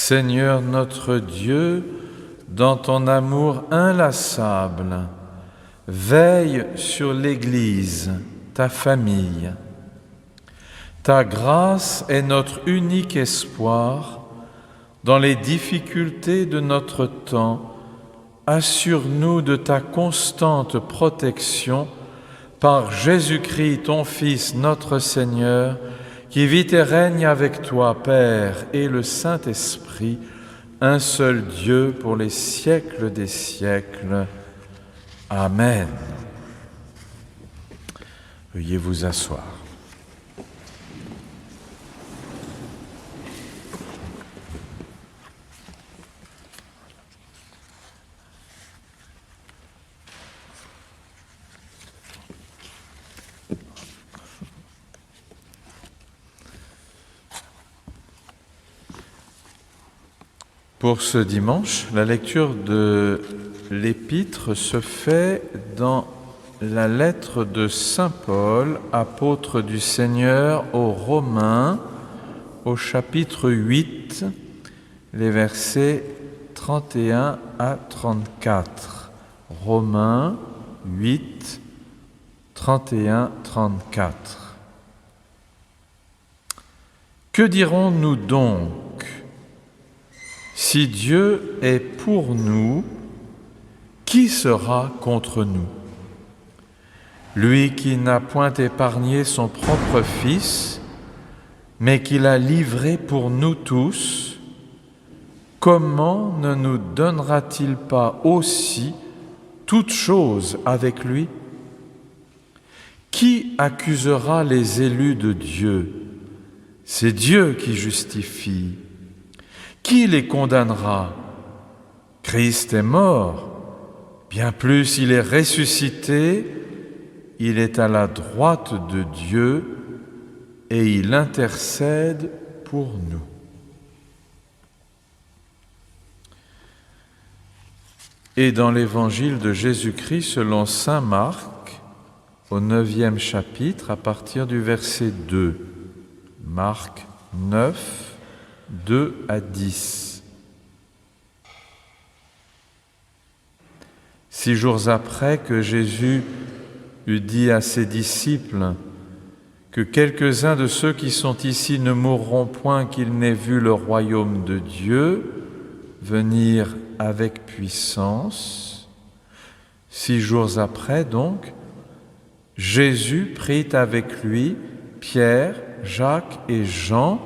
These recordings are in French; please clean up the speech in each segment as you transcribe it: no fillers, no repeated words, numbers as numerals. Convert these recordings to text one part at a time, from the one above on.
Seigneur notre Dieu, dans ton amour inlassable, veille sur l'Église, ta famille. Ta grâce est notre unique espoir. Dans les difficultés de notre temps, assure-nous de ta constante protection par Jésus-Christ, ton Fils, notre Seigneur, qui vit et règne avec toi, Père, et le Saint-Esprit, un seul Dieu pour les siècles des siècles. Amen. Veuillez vous asseoir. Pour ce dimanche, la lecture de l'Épître se fait dans la lettre de Saint Paul, apôtre du Seigneur aux Romains, au chapitre 8, les versets 31 à 34. Romains 8, 31-34. Que dirons-nous donc ? Si Dieu est pour nous, qui sera contre nous ? Lui qui n'a point épargné son propre Fils, mais qui l'a livré pour nous tous, comment ne nous donnera-t-il pas aussi toutes choses avec lui ? Qui accusera les élus de Dieu ? C'est Dieu qui justifie. Qui les condamnera ? Christ est mort. Bien plus, il est ressuscité. Il est à la droite de Dieu et il intercède pour nous. Et dans l'évangile de Jésus-Christ selon saint Marc, au 9e chapitre, à partir du verset 2. Marc 9, 2 à 10. 6 jours après que Jésus eut dit à ses disciples que quelques-uns de ceux qui sont ici ne mourront point qu'ils n'aient vu le royaume de Dieu venir avec puissance. 6 jours après, donc, Jésus prit avec lui Pierre, Jacques et Jean,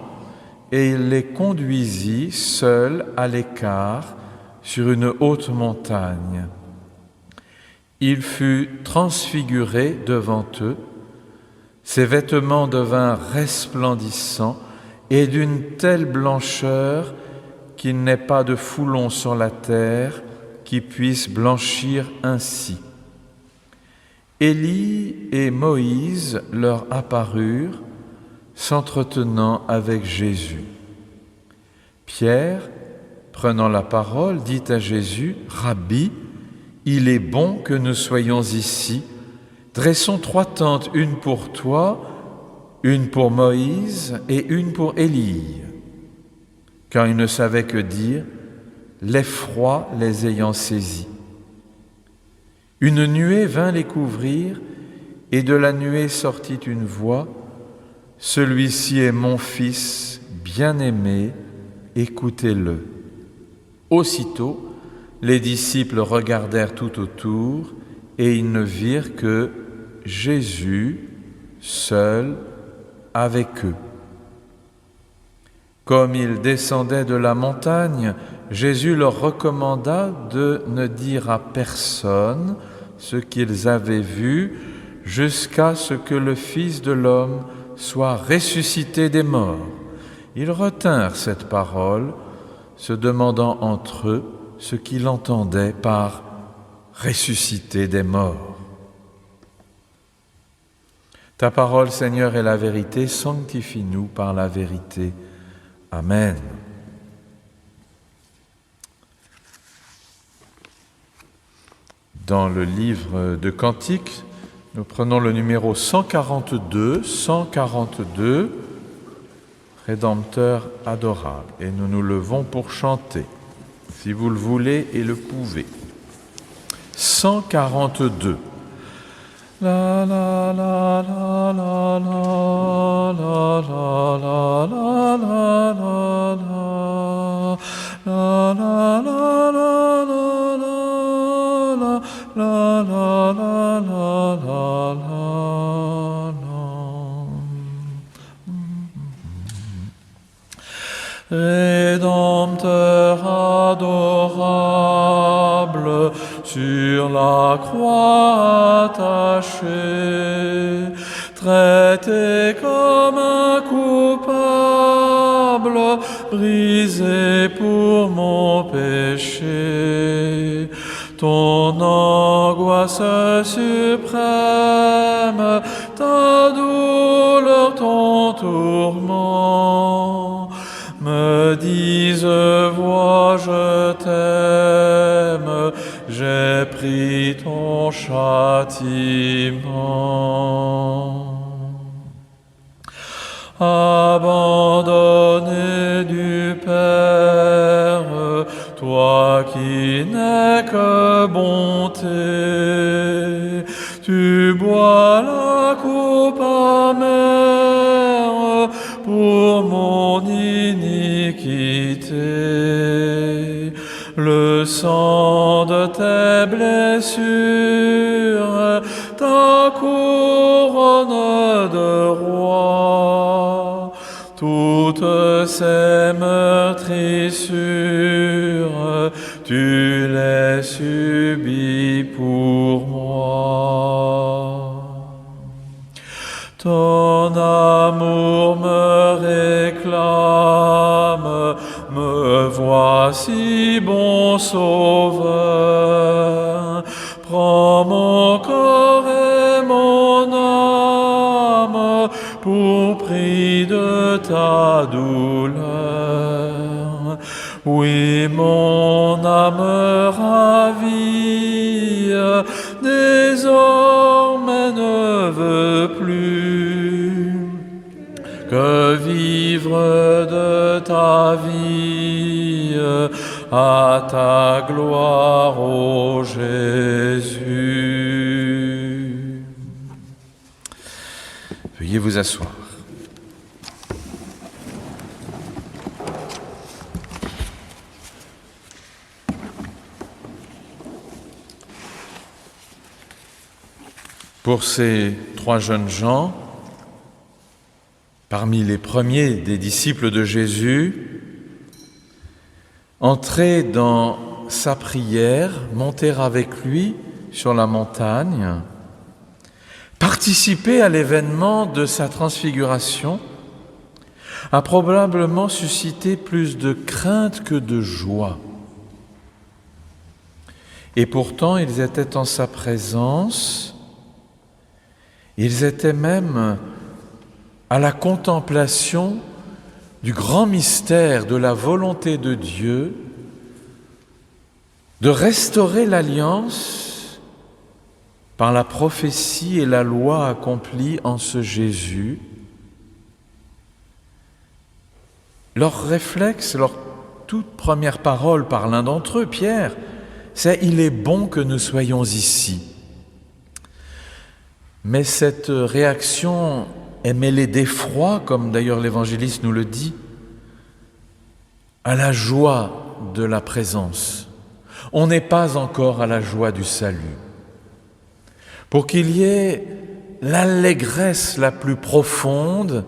et il les conduisit seuls à l'écart sur une haute montagne. Il fut transfiguré devant eux, ses vêtements devinrent resplendissants et d'une telle blancheur qu'il n'est pas de foulon sur la terre qui puisse blanchir ainsi. Élie et Moïse leur apparurent, s'entretenant avec Jésus. Pierre, prenant la parole, dit à Jésus, « Rabbi, il est bon que nous soyons ici. Dressons 3 tentes, une pour toi, une pour Moïse et une pour Élie. » Car il ne savait que dire, l'effroi les ayant saisis. Une nuée vint les couvrir, et de la nuée sortit une voix, « Celui-ci est mon Fils bien-aimé, écoutez-le. » Aussitôt, les disciples regardèrent tout autour, et ils ne virent que Jésus seul avec eux. Comme ils descendaient de la montagne, Jésus leur recommanda de ne dire à personne ce qu'ils avaient vu jusqu'à ce que le Fils de l'homme soit ressuscité des morts. Ils retinrent cette parole, se demandant entre eux ce qu'ils entendaient par ressuscité des morts. Ta parole, Seigneur, est la vérité, sanctifie-nous par la vérité. Amen. Dans le livre de Cantiques, nous prenons le numéro 142, Rédempteur adorable. Et nous nous levons pour chanter, si vous le voulez et le pouvez. 142. La la la la la la la la la la la la la la la la la la. Rédempteur adorable, sur la croix attaché, traité comme un coupable, brisé pour mon péché. Ton angoisse suprême, ta douleur, ton tourment, me disent, vois, je t'aime, j'ai pris ton châtiment. Abandonné du Père, toi qui n'es que bonté, tu bois la coupe amère pour mon iniquité. Le sang de tes blessures, ta couronne de roi, toutes ces meurtrissures, tu les subis pour moi. Ton amour me réclame, me voici, bon Sauveur. Prends mon corps et mon âme pour prix de ta douleur. Oui, mon âme ravie, désormais ne veut plus que vivre de ta vie à ta gloire, ô Jésus. Veuillez vous asseoir. Pour ces trois jeunes gens, parmi les premiers des disciples de Jésus, entrer dans sa prière, monter avec lui sur la montagne, participer à l'événement de sa transfiguration, a probablement suscité plus de crainte que de joie. Et pourtant, ils étaient en sa présence, ils étaient même à la contemplation du grand mystère de la volonté de Dieu de restaurer l'alliance par la prophétie et la loi accomplie en ce Jésus. Leur réflexe, leur toute première parole par l'un d'entre eux, Pierre, c'est « Il est bon que nous soyons ici ». Mais cette réaction est mêlée d'effroi, comme d'ailleurs l'évangéliste nous le dit, à la joie de la présence. On n'est pas encore à la joie du salut. Pour qu'il y ait l'allégresse la plus profonde,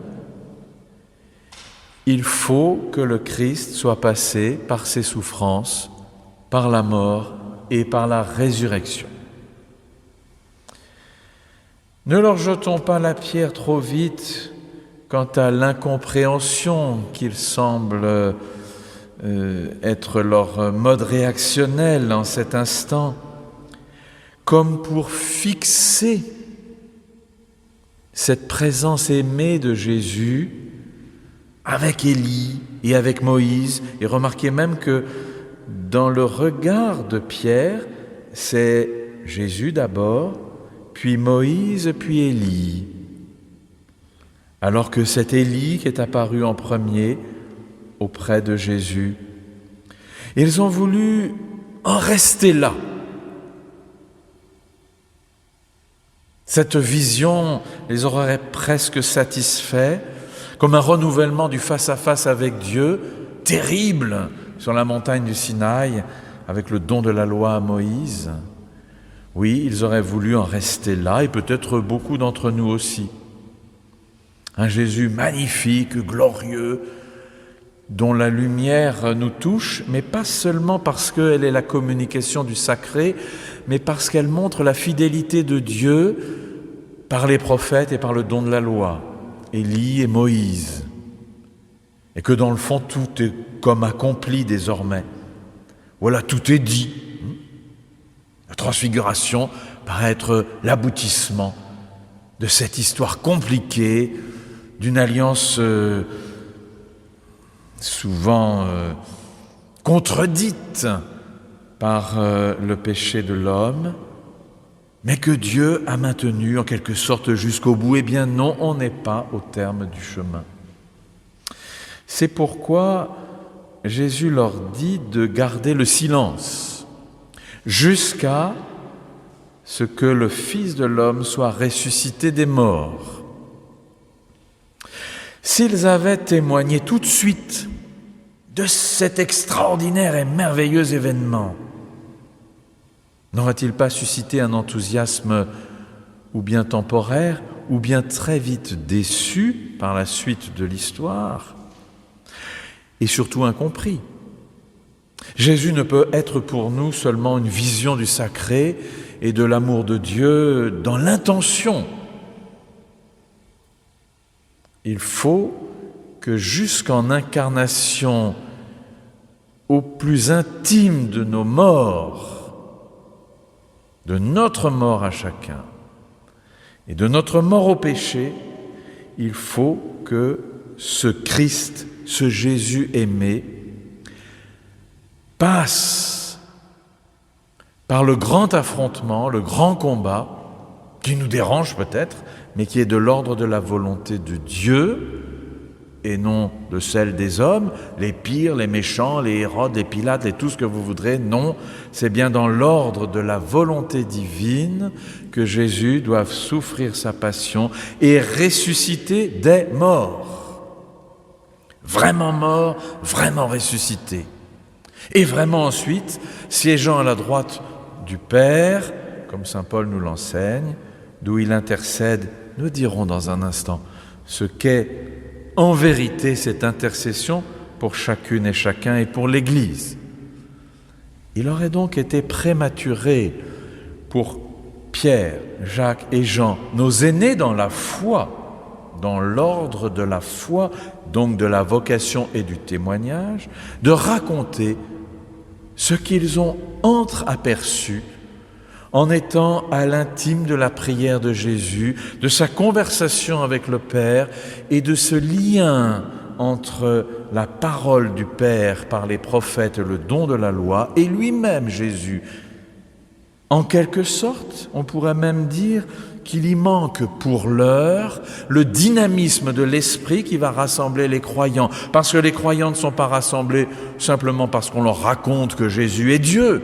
il faut que le Christ soit passé par ses souffrances, par la mort et par la résurrection. Ne leur jetons pas la pierre trop vite quant à l'incompréhension qu'il semble être leur mode réactionnel en cet instant, comme pour fixer cette présence aimée de Jésus avec Élie et avec Moïse. Et remarquez même que dans le regard de Pierre, c'est Jésus d'abord, puis Moïse, puis Élie. alors que c'est Élie qui est apparu en premier auprès de Jésus. Ils ont voulu en rester là. Cette vision les aurait presque satisfaits, comme un renouvellement du face-à-face avec Dieu, terrible sur la montagne du Sinaï, avec le don de la loi à Moïse. Oui, ils auraient voulu en rester là, et peut-être beaucoup d'entre nous aussi. Un Jésus magnifique, glorieux, dont la lumière nous touche, mais pas seulement parce qu'elle est la communication du sacré, mais parce qu'elle montre la fidélité de Dieu par les prophètes et par le don de la loi, Élie et Moïse. Et que dans le fond, tout est comme accompli désormais. Voilà, tout est dit. La transfiguration paraît être l'aboutissement de cette histoire compliquée, d'une alliance souvent contredite par le péché de l'homme, mais que Dieu a maintenu en quelque sorte jusqu'au bout. Eh bien non, on n'est pas au terme du chemin. C'est pourquoi Jésus leur dit de garder le silence jusqu'à ce que le Fils de l'homme soit ressuscité des morts. S'ils avaient témoigné tout de suite de cet extraordinaire et merveilleux événement, n'aurait-il pas suscité un enthousiasme ou bien temporaire, ou bien très vite déçu par la suite de l'histoire, et surtout incompris? Jésus ne peut être pour nous seulement une vision du sacré et de l'amour de Dieu dans l'intention. Il faut que jusqu'en incarnation, au plus intime de nos morts, de notre mort à chacun et de notre mort au péché, il faut que ce Christ, ce Jésus aimé, passe par le grand affrontement, le grand combat, qui nous dérange peut-être, mais qui est de l'ordre de la volonté de Dieu et non de celle des hommes, les pires, les méchants, les Hérodes, les Pilates, et tout ce que vous voudrez. Non, c'est bien dans l'ordre de la volonté divine que Jésus doit souffrir sa passion et ressusciter des morts. Vraiment mort, vraiment ressuscité. Et vraiment ensuite, siégeant à la droite du Père, comme saint Paul nous l'enseigne, d'où il intercède, nous dirons dans un instant ce qu'est en vérité cette intercession pour chacune et chacun et pour l'Église. Il aurait donc été prématuré pour Pierre, Jacques et Jean, nos aînés dans la foi, dans l'ordre de la foi, donc de la vocation et du témoignage, de raconter ce qu'ils ont entreaperçu en étant à l'intime de la prière de Jésus, de sa conversation avec le Père et de ce lien entre la parole du Père par les prophètes, le don de la loi, et lui-même Jésus. En quelque sorte, on pourrait même dire qu'il y manque pour l'heure le dynamisme de l'esprit qui va rassembler les croyants. Parce que les croyants ne sont pas rassemblés simplement parce qu'on leur raconte que Jésus est Dieu,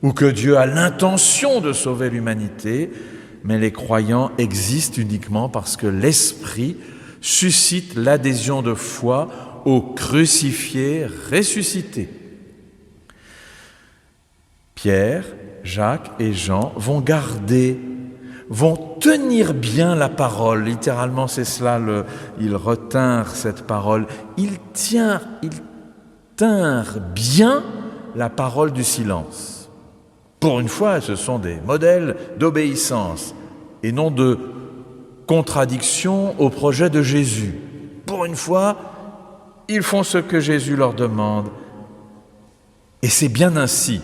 ou que Dieu a l'intention de sauver l'humanité, mais les croyants existent uniquement parce que l'Esprit suscite l'adhésion de foi au crucifié ressuscité. Pierre, Jacques et Jean vont tenir bien la parole. Littéralement, c'est cela, ils retinrent cette parole. Ils tinrent bien la parole du silence. Pour une fois, ce sont des modèles d'obéissance et non de contradiction au projet de Jésus. Pour une fois, ils font ce que Jésus leur demande. Et c'est bien ainsi,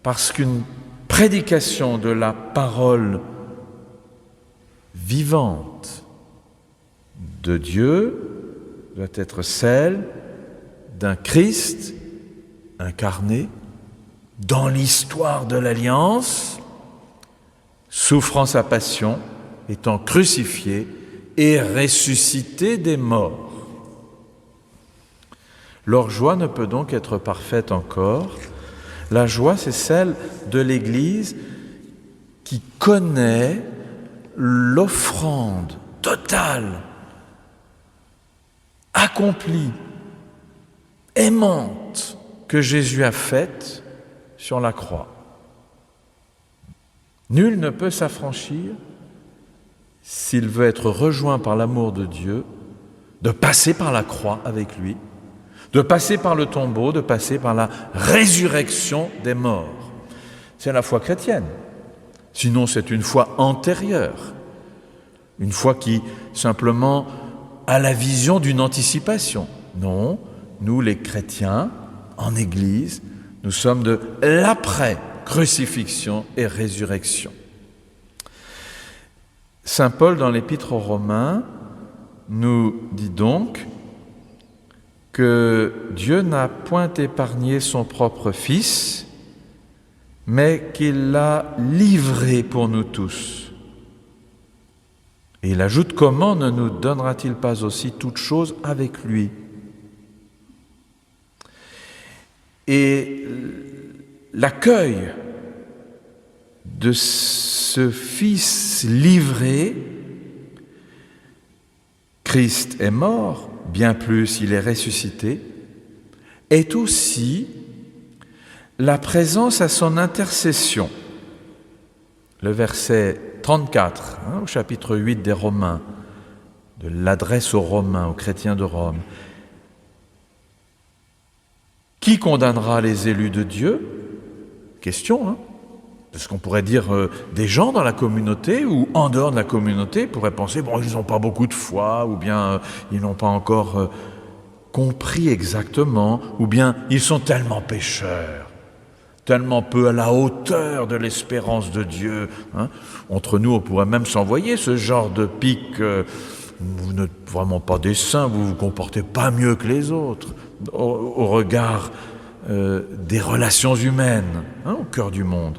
parce qu'une prédication de la parole vivante de Dieu doit être celle d'un Christ incarné dans l'histoire de l'Alliance, souffrant sa passion, étant crucifié et ressuscité des morts. Leur joie ne peut donc être parfaite encore. La joie, c'est celle de l'Église qui connaît l'offrande totale, accomplie, aimante que Jésus a faite sur la croix. Nul ne peut s'affranchir, s'il veut être rejoint par l'amour de Dieu, de passer par la croix avec lui, de passer par le tombeau, de passer par la résurrection des morts. C'est la foi chrétienne. Sinon, c'est une foi antérieure, une foi qui simplement a la vision d'une anticipation. Non, nous les chrétiens, en Église, nous sommes de l'après-crucifixion et résurrection. Saint Paul, dans l'Épître aux Romains, nous dit donc que Dieu n'a point épargné son propre Fils, mais qu'il l'a livré pour nous tous. Et il ajoute, comment ne nous donnera-t-il pas aussi toutes choses avec lui? Et l'accueil de ce Fils livré, Christ est mort, bien plus il est ressuscité, est aussi la présence à son intercession. Le verset 34, au chapitre 8 des Romains, de l'adresse aux Romains, aux chrétiens de Rome. Qui condamnera les élus de Dieu? Question, parce qu'on pourrait dire des gens dans la communauté ou en dehors de la communauté pourraient penser, bon, ils n'ont pas beaucoup de foi, ou bien ils n'ont pas encore compris exactement, ou bien ils sont tellement pécheurs, tellement peu à la hauteur de l'espérance de Dieu. Entre nous, on pourrait même s'envoyer ce genre de pique. Vous n'êtes vraiment pas des saints, vous vous comportez pas mieux que les autres au regard des relations humaines, au cœur du monde.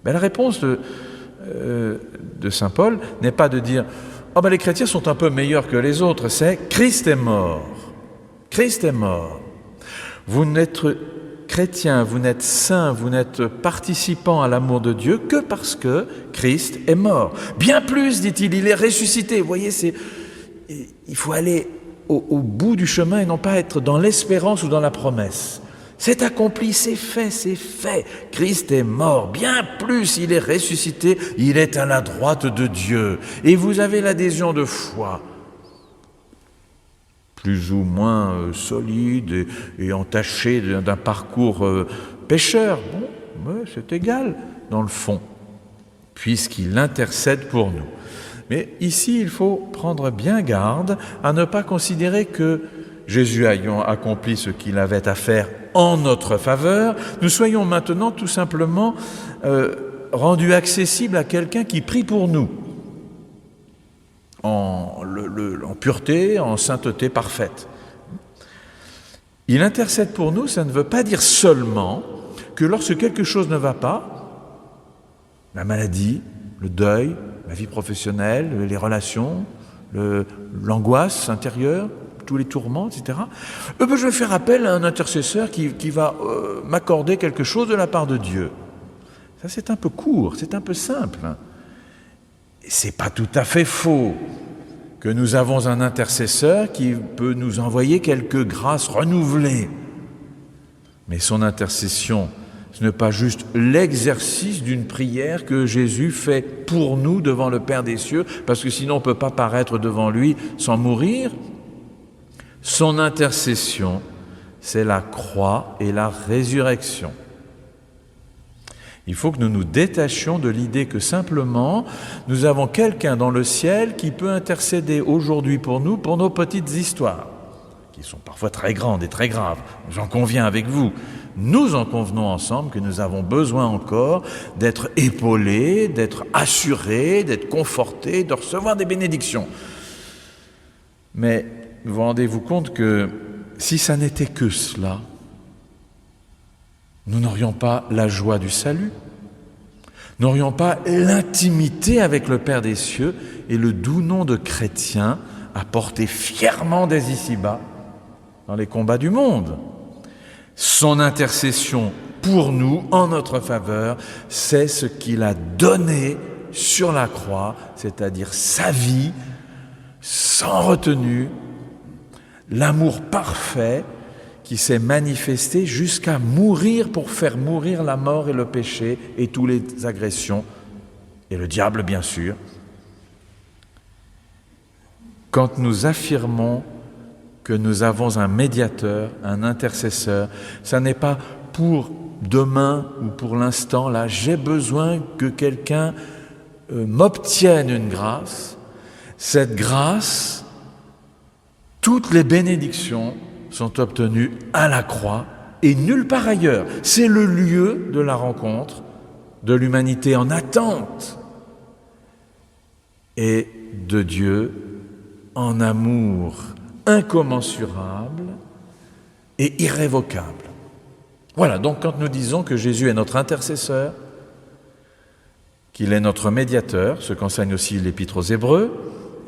Mais la réponse de saint Paul n'est pas de dire « Oh ben les chrétiens sont un peu meilleurs que les autres », c'est « Christ est mort ». Christ est mort. Vous n'êtes chrétien, vous n'êtes saint, vous n'êtes participant à l'amour de Dieu que parce que Christ est mort. Bien plus, dit-il, il est ressuscité. Vous voyez, il faut aller au bout du chemin et non pas être dans l'espérance ou dans la promesse. C'est accompli, c'est fait, c'est fait. Christ est mort. Bien plus, il est ressuscité, il est à la droite de Dieu. Et vous avez l'adhésion de foi, plus ou moins solide et entachée d'un parcours pécheur. Bon, ouais, c'est égal dans le fond, puisqu'il intercède pour nous. Mais ici, il faut prendre bien garde à ne pas considérer que Jésus ayant accompli ce qu'il avait à faire en notre faveur, nous soyons maintenant tout simplement rendus accessibles à quelqu'un qui prie pour nous, en pureté, en sainteté parfaite. Il intercède pour nous, ça ne veut pas dire seulement que lorsque quelque chose ne va pas, la maladie, le deuil, la vie professionnelle, les relations, l'angoisse intérieure, tous les tourments, etc. Je vais faire appel à un intercesseur qui va m'accorder quelque chose de la part de Dieu. Ça, c'est un peu court, c'est un peu simple. Et c'est pas tout à fait faux que nous avons un intercesseur qui peut nous envoyer quelques grâces renouvelées. Mais son intercession, ce n'est pas juste l'exercice d'une prière que Jésus fait pour nous devant le Père des cieux, parce que sinon on ne peut pas paraître devant lui sans mourir. Son intercession, c'est la croix et la résurrection. Il faut que nous nous détachions de l'idée que simplement nous avons quelqu'un dans le ciel qui peut intercéder aujourd'hui pour nous, pour nos petites histoires, qui sont parfois très grandes et très graves. J'en conviens avec vous. Nous en convenons ensemble que nous avons besoin encore d'être épaulés, d'être assurés, d'être confortés, de recevoir des bénédictions. Mais vous rendez-vous compte que si ça n'était que cela, nous n'aurions pas la joie du salut. n'aurions pas l'intimité avec le Père des cieux et le doux nom de chrétien à porter fièrement dès ici-bas dans les combats du monde. Son intercession pour nous, en notre faveur, c'est ce qu'il a donné sur la croix, c'est-à-dire sa vie, sans retenue, l'amour parfait qui s'est manifesté jusqu'à mourir pour faire mourir la mort et le péché et toutes les agressions, et le diable bien sûr. Quand nous affirmons que nous avons un médiateur, un intercesseur, ça n'est pas pour demain ou pour l'instant, là, j'ai besoin que quelqu'un m'obtienne une grâce. Cette grâce, toutes les bénédictions sont obtenues à la croix et nulle part ailleurs. C'est le lieu de la rencontre de l'humanité en attente et de Dieu en amour incommensurable et irrévocable. Voilà, donc quand nous disons que Jésus est notre intercesseur, qu'il est notre médiateur, ce qu'enseigne aussi l'Épître aux Hébreux,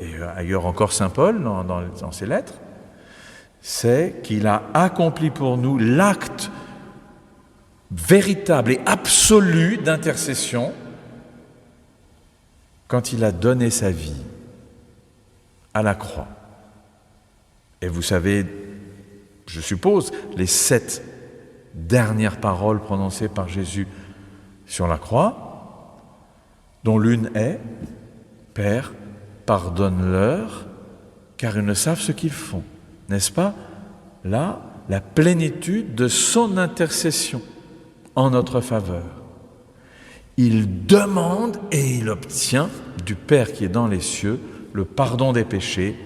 et ailleurs encore saint Paul dans ses lettres, c'est qu'il a accompli pour nous l'acte véritable et absolu d'intercession quand il a donné sa vie à la croix. Et vous savez, je suppose, les 7 dernières paroles prononcées par Jésus sur la croix, dont l'une est « Père, pardonne-leur, car ils ne savent ce qu'ils font ». N'est-ce pas là la plénitude de son intercession en notre faveur? Il demande et il obtient du Père qui est dans les cieux le pardon des péchés,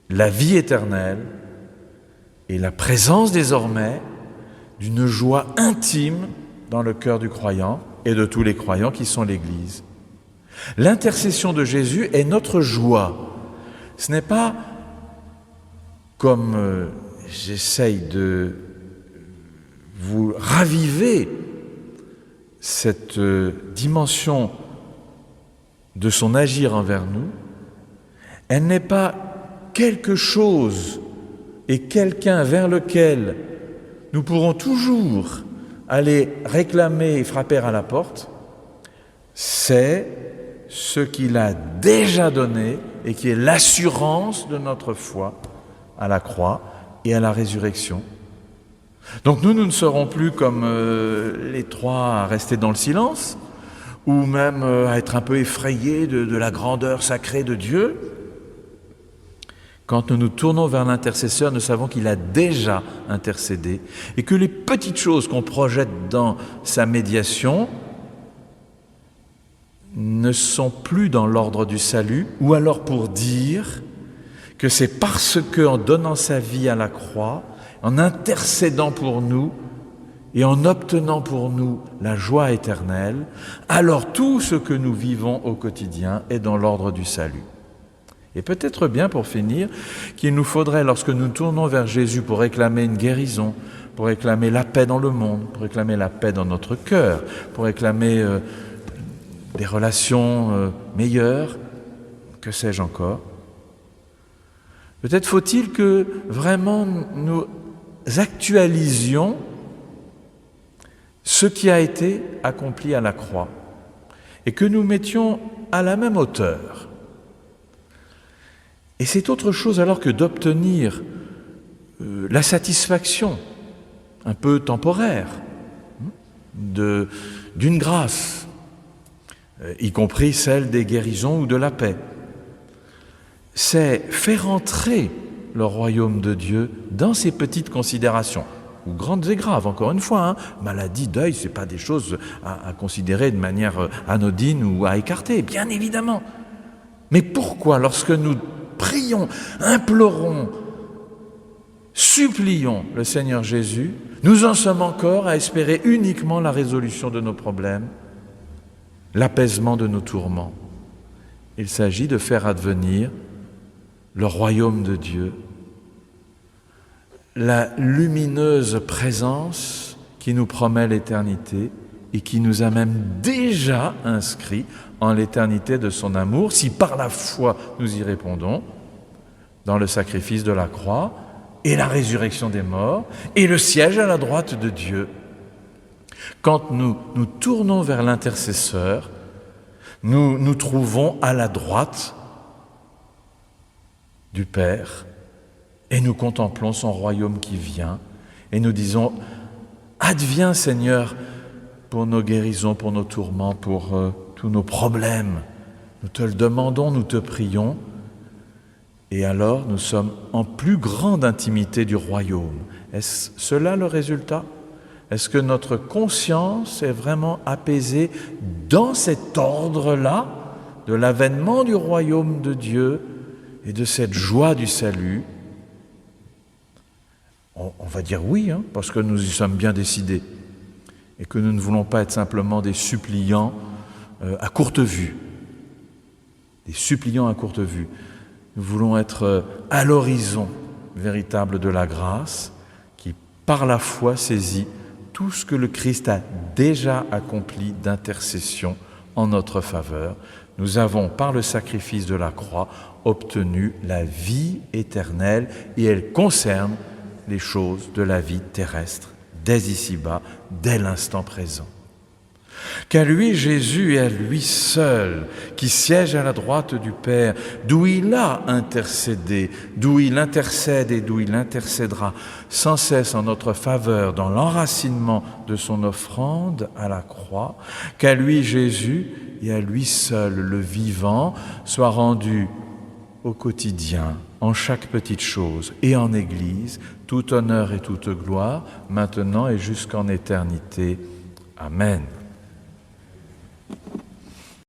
la vie éternelle et la présence désormais d'une joie intime dans le cœur du croyant et de tous les croyants qui sont l'Église. L'intercession de Jésus est notre joie. Ce n'est pas comme j'essaye de vous raviver cette dimension de son agir envers nous, elle n'est pas quelque chose et quelqu'un vers lequel nous pourrons toujours aller réclamer et frapper à la porte, c'est ce qu'il a déjà donné et qui est l'assurance de notre foi à la croix et à la résurrection. Donc nous ne serons plus comme les 3 à rester dans le silence ou même à être un peu effrayés de la grandeur sacrée de Dieu. Quand nous nous tournons vers l'intercesseur, nous savons qu'il a déjà intercédé et que les petites choses qu'on projette dans sa médiation ne sont plus dans l'ordre du salut, ou alors pour dire que c'est parce qu'en donnant sa vie à la croix, en intercédant pour nous et en obtenant pour nous la joie éternelle, alors tout ce que nous vivons au quotidien est dans l'ordre du salut. Et peut-être bien, pour finir, qu'il nous faudrait, lorsque nous tournons vers Jésus pour réclamer une guérison, pour réclamer la paix dans le monde, pour réclamer la paix dans notre cœur, pour réclamer des relations meilleures, que sais-je encore, peut-être faut-il que vraiment nous actualisions ce qui a été accompli à la croix et que nous mettions à la même hauteur. Et c'est autre chose alors que d'obtenir la satisfaction un peu temporaire d'une grâce, y compris celle des guérisons ou de la paix. C'est faire entrer le royaume de Dieu dans ces petites considérations, ou grandes et graves, encore une fois. Maladie, deuil, ce n'est pas des choses à considérer de manière anodine ou à écarter, bien évidemment. Mais pourquoi, lorsque nous prions, implorons, supplions le Seigneur Jésus, nous en sommes encore à espérer uniquement la résolution de nos problèmes, l'apaisement de nos tourments? Il s'agit de faire advenir le royaume de Dieu, la lumineuse présence qui nous promet l'éternité et qui nous a même déjà inscrits en l'éternité de son amour, si par la foi nous y répondons, dans le sacrifice de la croix et la résurrection des morts et le siège à la droite de Dieu. Quand nous nous tournons vers l'intercesseur, nous nous trouvons à la droite du Père et nous contemplons son royaume qui vient et nous disons « Adviens Seigneur pour nos guérisons, pour nos tourments, pour tous nos problèmes. Nous te le demandons, nous te prions. » Et alors nous sommes en plus grande intimité du royaume. Est-ce cela le résultat ? Est-ce que notre conscience est vraiment apaisée dans cet ordre-là de l'avènement du royaume de Dieu et de cette joie du salut ? On va dire oui, parce que nous y sommes bien décidés et que nous ne voulons pas être simplement des suppliants à courte vue. Des suppliants à courte vue. Nous voulons être à l'horizon véritable de la grâce qui, par la foi, saisit tout ce que le Christ a déjà accompli d'intercession en notre faveur. Nous avons, par le sacrifice de la croix, obtenu la vie éternelle et elle concerne les choses de la vie terrestre, dès ici-bas, dès l'instant présent. Qu'à lui, Jésus, et à lui seul, qui siège à la droite du Père, d'où il a intercédé, d'où il intercède et d'où il intercédera sans cesse en notre faveur dans l'enracinement de son offrande à la croix, qu'à lui, Jésus, et à lui seul, le vivant, soit rendu au quotidien, en chaque petite chose et en Église, tout honneur et toute gloire, maintenant et jusqu'en éternité. Amen.